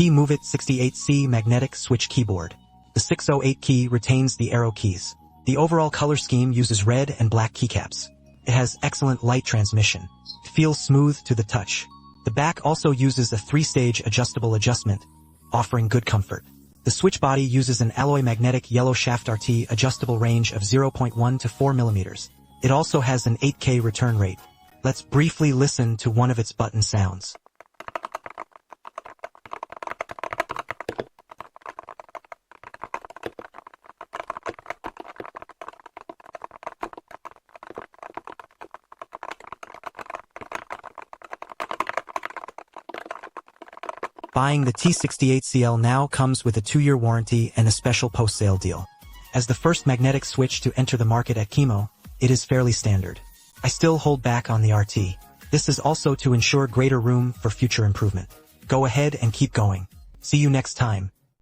T-Movit 68C magnetic switch keyboard. The 608 key retains the arrow keys. The overall color scheme uses red and black keycaps. It has excellent light transmission. It feels smooth to the touch. The back also uses a 3-stage adjustable adjustment, offering good comfort. The switch body uses an alloy magnetic yellow shaft RT adjustable range of 0.1 to 4 mm. It also has an 8K return rate. Let's briefly listen to one of its button sounds. Buying the T68CL now comes with a 2-year warranty and a special post-sale deal. As the first magnetic switch to enter the market at Chemo, it is fairly standard. I still hold back on the RT. This is also to ensure greater room for future improvement. Go ahead and keep going. See you next time.